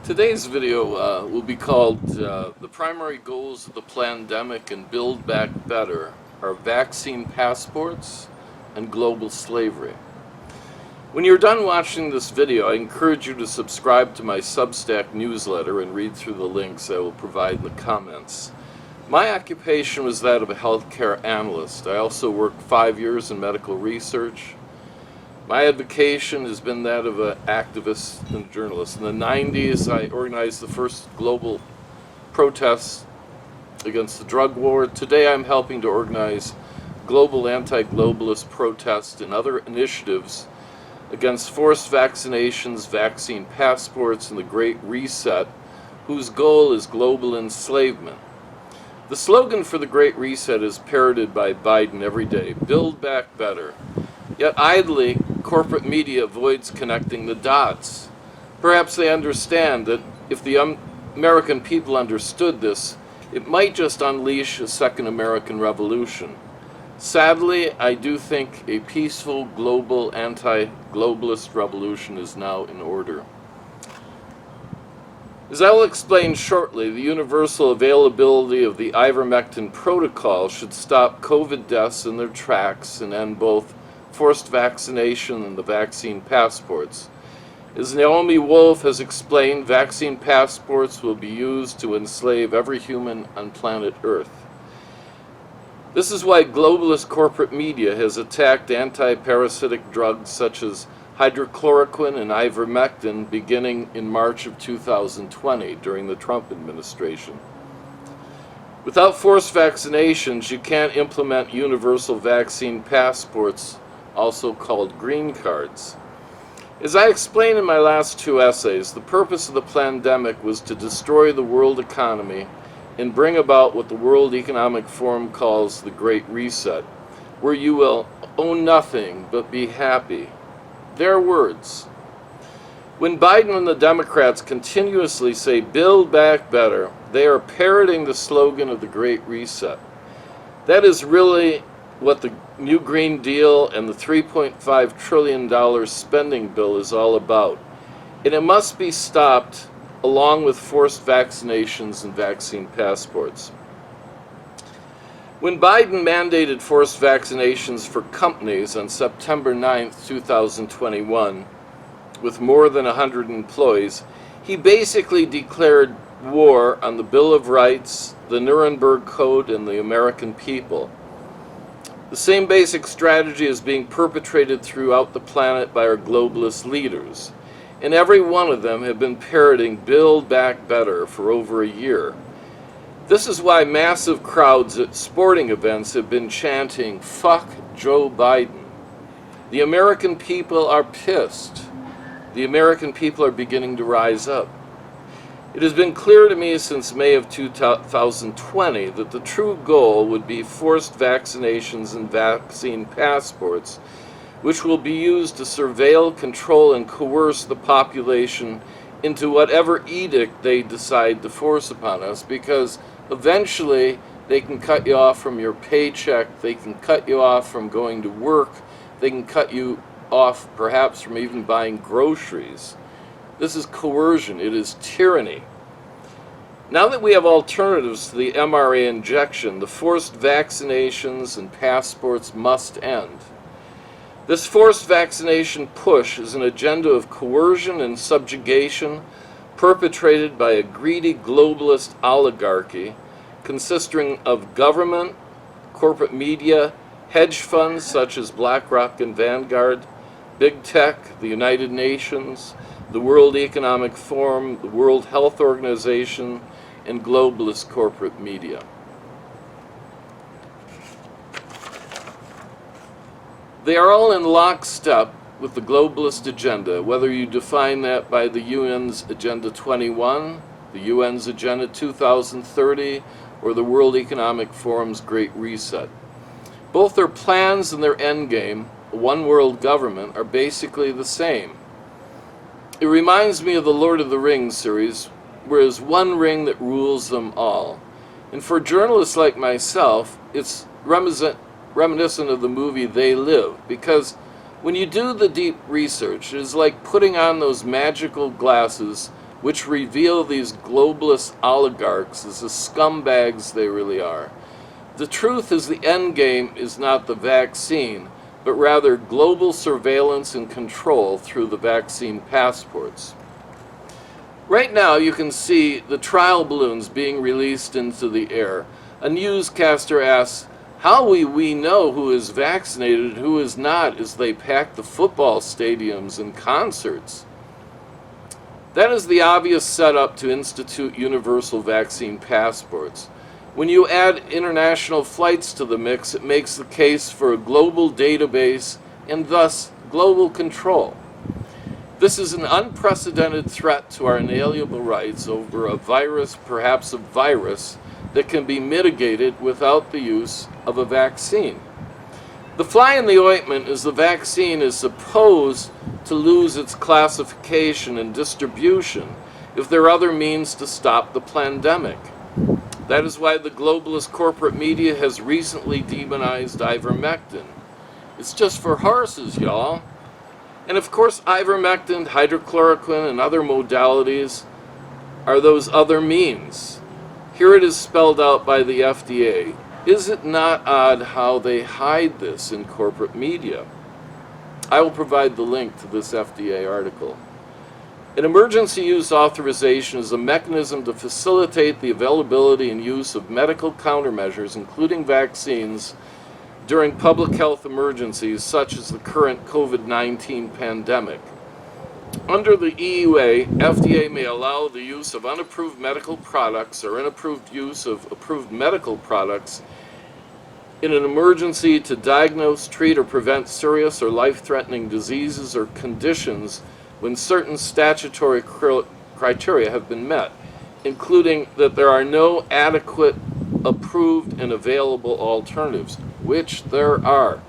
Today's video will be called The Primary Goals of the Plandemic and Build Back Better are Vaccine Passports and Global Slavery. When you're done watching this video, I encourage you to subscribe to my Substack newsletter and read through the links I will provide in the comments. My occupation was that of a healthcare analyst. I also worked 5 years in medical research. My avocation has been that of an activist and journalist. In the 90s, I organized the first global protests against the drug war. Today, I'm helping to organize global anti-globalist protests and other initiatives against forced vaccinations, vaccine passports, and the Great Reset, whose goal is global enslavement. The slogan for the Great Reset is parroted by Biden every day: build back better. Yet idly, corporate media avoids connecting the dots. Perhaps they understand that if the American people understood this, it might just unleash a second American Revolution. Sadly, I do think a peaceful, global, anti-globalist revolution is now in order. As I will explain shortly, the universal availability of the Ivermectin Protocol should stop COVID deaths in their tracks and end both forced vaccination and the vaccine passports. As Naomi Wolf has explained, vaccine passports will be used to enslave every human on planet Earth. This is why globalist corporate media has attacked anti-parasitic drugs such as hydrochloroquine and ivermectin beginning in March of 2020 during the Trump administration. Without forced vaccinations, you can't implement universal vaccine passports, also called green cards. As I explained in my last two essays, the purpose of the Plandemic was to destroy the world economy and bring about what the World Economic Forum calls the Great Reset, where you will own nothing but be happy. Their words. When Biden and the Democrats continuously say build back better, they are parroting the slogan of the Great Reset. That is really what the New Green Deal and the $3.5 trillion spending bill is all about. And it must be stopped along with forced vaccinations and vaccine passports. When Biden mandated forced vaccinations for companies on September 9, 2021, with more than 100 employees, he basically declared war on the Bill of Rights, the Nuremberg Code, and the American people. The same basic strategy is being perpetrated throughout the planet by our globalist leaders, and every one of them have been parroting Build Back Better for over a year. This is why massive crowds at sporting events have been chanting, "Fuck Joe Biden." The American people are pissed. The American people are beginning to rise up. It has been clear to me since May of 2020 that the true goal would be forced vaccinations and vaccine passports, which will be used to surveil, control, and coerce the population into whatever edict they decide to force upon us, because eventually they can cut you off from your paycheck, they can cut you off from going to work, they can cut you off perhaps from even buying groceries. This is coercion, it is tyranny. Now that we have alternatives to the mRNA injection, the forced vaccinations and passports must end. This forced vaccination push is an agenda of coercion and subjugation perpetrated by a greedy globalist oligarchy consisting of government, corporate media, hedge funds such as BlackRock and Vanguard, big tech, the United Nations, the World Economic Forum, the World Health Organization, and globalist corporate media. They are all in lockstep with the globalist agenda, whether you define that by the UN's Agenda 21, the UN's Agenda 2030, or the World Economic Forum's Great Reset. Both their plans and their endgame, a one world government, are basically the same. It reminds me of the Lord of the Rings series, where there's one ring that rules them all. And for journalists like myself, it's reminiscent of the movie They Live, because when you do the deep research, it is like putting on those magical glasses which reveal these globalist oligarchs as the scumbags they really are. The truth is the end game is not the vaccine, but rather global surveillance and control through the vaccine passports. Right now you can see the trial balloons being released into the air. A newscaster asks, how will we know who is vaccinated and who is not as they pack the football stadiums and concerts? That is the obvious setup to institute universal vaccine passports. When you add international flights to the mix, it makes the case for a global database and thus global control. This is an unprecedented threat to our inalienable rights over a virus, perhaps a virus, that can be mitigated without the use of a vaccine. The fly in the ointment is the vaccine is supposed to lose its classification and distribution if there are other means to stop the plandemic. That is why the globalist corporate media has recently demonized ivermectin. It's just for horses, y'all. And of course, ivermectin, hydrochloroquine, and other modalities are those other means. Here it is spelled out by the FDA. Is it not odd how they hide this in corporate media? I will provide the link to this FDA article. An emergency use authorization is a mechanism to facilitate the availability and use of medical countermeasures, including vaccines, during public health emergencies such as the current COVID-19 pandemic. Under the EUA, FDA may allow the use of unapproved medical products or unapproved use of approved medical products in an emergency to diagnose, treat, or prevent serious or life-threatening diseases or conditions when certain statutory criteria have been met, including that there are no adequate, approved, and available alternatives, which there are.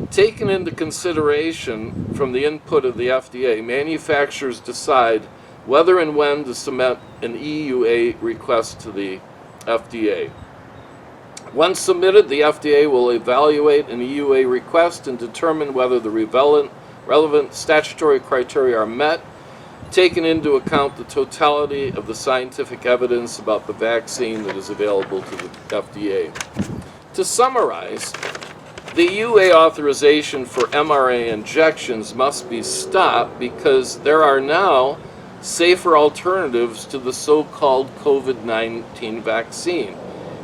Taken into consideration from the input of the FDA, manufacturers decide whether and when to submit an EUA request to the FDA. Once submitted, the FDA will evaluate an EUA request and determine whether the relevant statutory criteria are met, taking into account the totality of the scientific evidence about the vaccine that is available to the FDA. To summarize, the EUA authorization for mRNA injections must be stopped because there are now safer alternatives to the so-called COVID-19 vaccine.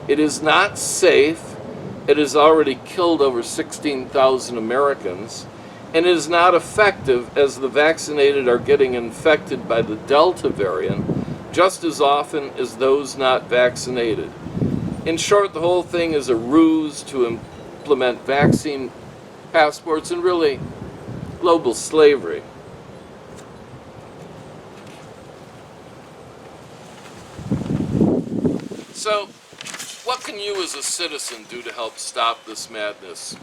It is not safe, it has already killed over 16,000 Americans, and it is not effective as the vaccinated are getting infected by the Delta variant just as often as those not vaccinated. In short, the whole thing is a ruse to implement vaccine passports and really global slavery. So, what can you as a citizen do to help stop this madness?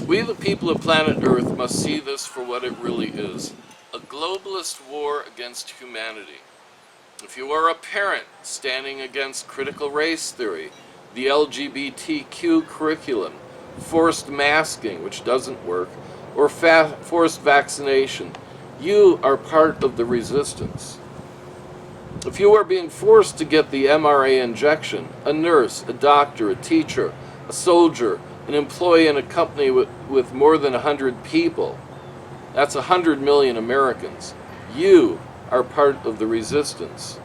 We, the people of planet Earth, must see this for what it really is, a globalist war against humanity. If you are a parent standing against critical race theory, the LGBTQ curriculum, forced masking, which doesn't work, or forced vaccination, you are part of the resistance. If you are being forced to get the mRNA injection, a nurse, a doctor, a teacher, a soldier, an employee in a company with more than 100 people, that's 100 million Americans, you are part of the resistance.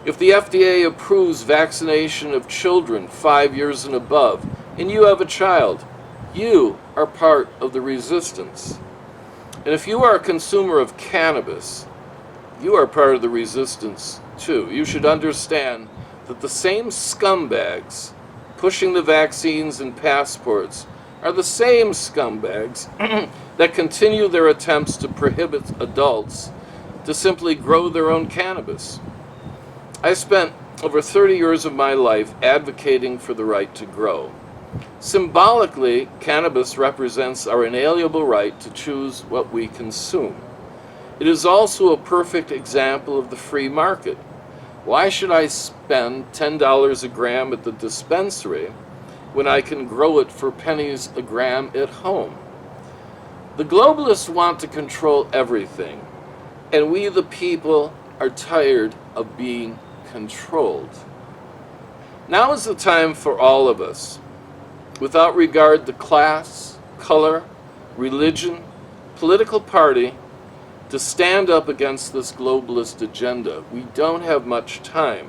If the FDA approves vaccination of children 5 years and above, and you have a child, you are part of the resistance. And if you are a consumer of cannabis, you are part of the resistance too. You should understand that the same scumbags pushing the vaccines and passports are the same scumbags that continue their attempts to prohibit adults to simply grow their own cannabis. I spent over 30 years of my life advocating for the right to grow. Symbolically, cannabis represents our inalienable right to choose what we consume. It is also a perfect example of the free market. Why should I spend $10 a gram at the dispensary when I can grow it for pennies a gram at home? The globalists want to control everything. And we, the people, are tired of being controlled. Now is the time for all of us, without regard to class, color, religion, political party, to stand up against this globalist agenda. We don't have much time.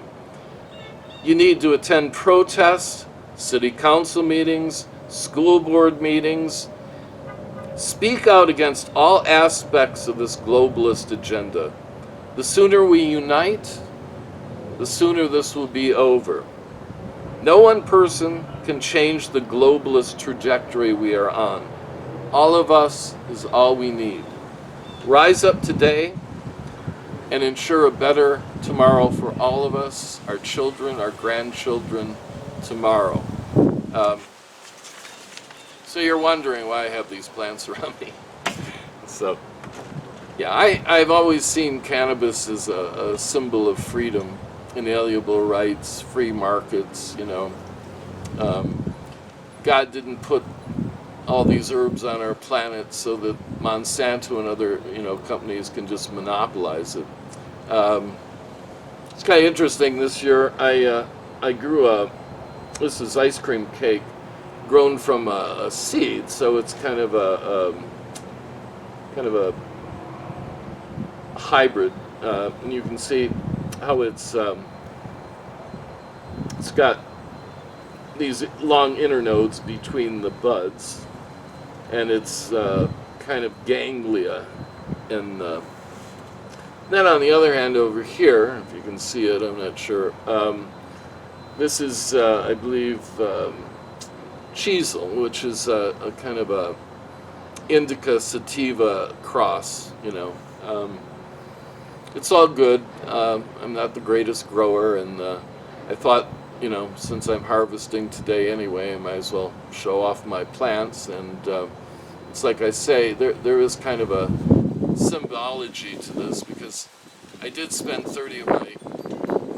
You need to attend protests, city council meetings, school board meetings. Speak out against all aspects of this globalist agenda. The sooner we unite, the sooner this will be over. No one person can change the globalist trajectory we are on. All of us is all we need. Rise up today and ensure a better tomorrow for all of us, our children, our grandchildren, tomorrow. So you're wondering why I have these plants around me. So, yeah, I've always seen cannabis as a symbol of freedom, inalienable rights, free markets, you know. God didn't put all these herbs on our planet so that Monsanto and other, companies can just monopolize it. It's kind of interesting. This year, I grew this is ice cream cake, grown from a seed, so it's kind of a hybrid, and you can see how it's got these long internodes between the buds, and it's kind of ganglia. And then on the other hand, over here, if you can see it, I'm not sure. This is, I believe, chisel, which is a kind of a indica sativa cross. It's all good. I'm not the greatest grower, and I thought, since I'm harvesting today anyway, I might as well show off my plants. And it's like I say, there is kind of a symbology to this, because I did spend 30 of my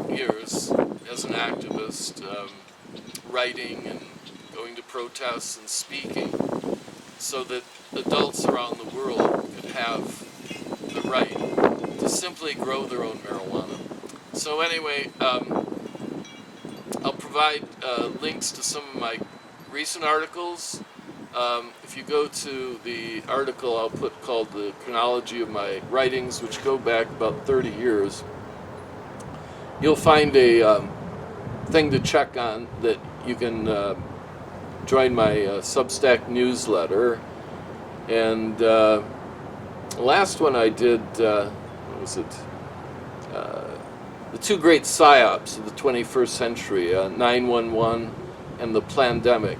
years as an activist writing and going to protests and speaking so that adults around the world could have the right to simply grow their own marijuana. So anyway, I'll provide links to some of my recent articles. If you go to the article I'll put called The Chronology of My Writings, which go back about 30 years, you'll find a thing to check on that you can join my Substack newsletter. And the last one I did, what was it? The two great psyops of the 21st century, 9/11 and the Plandemic.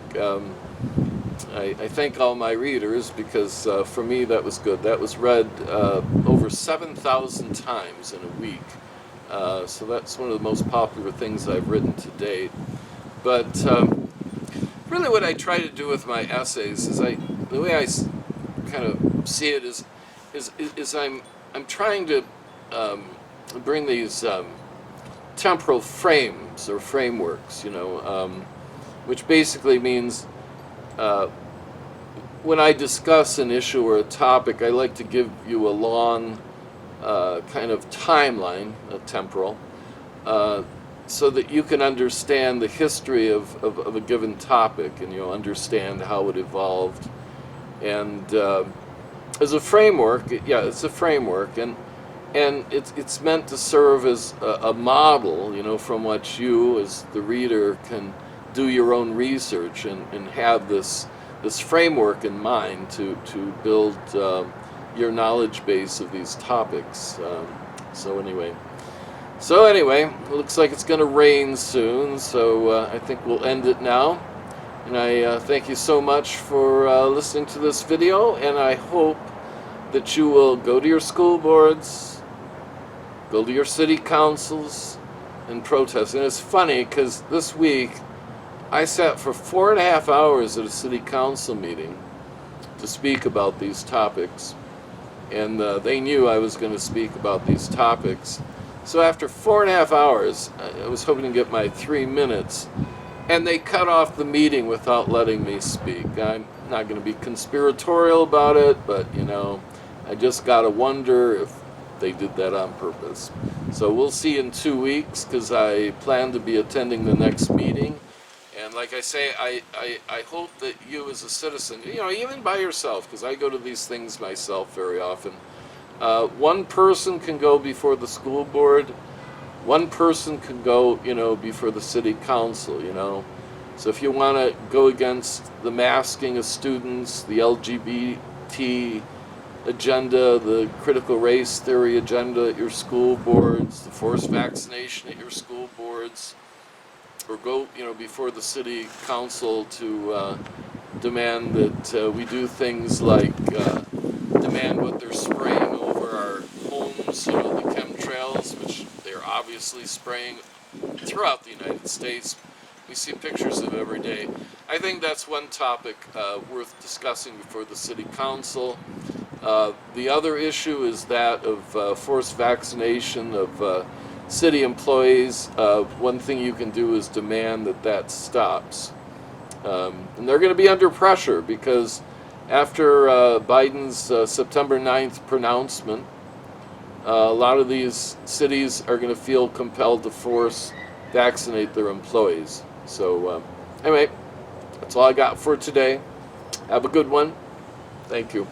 I thank all my readers, because for me that was good. That was read over 7,000 times in a week. So that's one of the most popular things I've written to date. But really what I try to do with my essays is the way I kind of see it is I'm trying to bring these temporal frames or frameworks, which basically means when I discuss an issue or a topic, I like to give you a long kind of timeline, temporal, so that you can understand the history of a given topic, and you'll understand how it evolved. And as a framework, it's a framework, and it's meant to serve as a model, from which you, as the reader, can do your own research and have this framework in mind to build your knowledge base of these topics. So anyway, it looks like it's going to rain soon, so I think we'll end it now. And I thank you so much for listening to this video, and I hope that you will go to your school boards, go to your city councils, and protest. And it's funny, because this week I sat for 4.5 hours at a city council meeting to speak about these topics, and they knew I was going to speak about these topics. So after 4.5 hours, I was hoping to get my 3 minutes, and they cut off the meeting without letting me speak. I'm not going to be conspiratorial about it, but I just got to wonder if they did that on purpose. So we'll see in 2 weeks, because I plan to be attending the next meeting. And like I say, I hope that you as a citizen, even by yourself, because I go to these things myself very often, one person can go before the school board, one person can go, before the city council, So if you want to go against the masking of students, the LGBT agenda, the critical race theory agenda at your school boards, the forced vaccination at your school boards, or go, before the city council to demand that we do things like demand what they're spraying over our homes, the chemtrails, which they're obviously spraying throughout the United States. We see pictures of every day. I think that's one topic worth discussing before the city council. The other issue is that of forced vaccination of city employees. One thing you can do is demand that stops. And they're going to be under pressure, because after Biden's September 9th pronouncement, a lot of these cities are going to feel compelled to force vaccinate their employees. So anyway, that's all I got for today. Have a good one. Thank you.